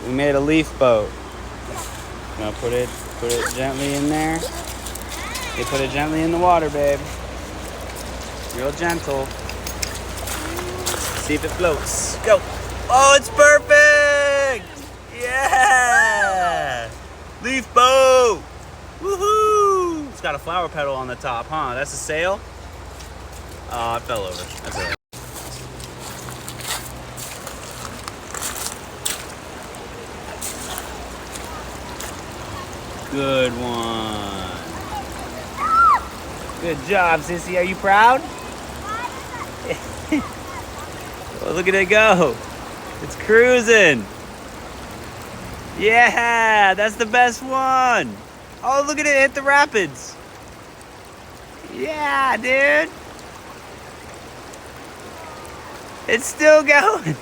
We made a leaf boat. Gonna put it gently in there. You put it gently in the water, babe. Real gentle. See if it floats. Go. Oh, it's perfect! Yeah! Leaf boat! Woohoo! It's got a flower petal on the top, huh? That's a sail? Oh, it fell over. That's all right. Good one. Good job, Sissy. Are you proud? Oh, look at it go. It's cruising. Yeah, that's the best one. Oh, look at it hit the rapids. Yeah, dude. It's still going.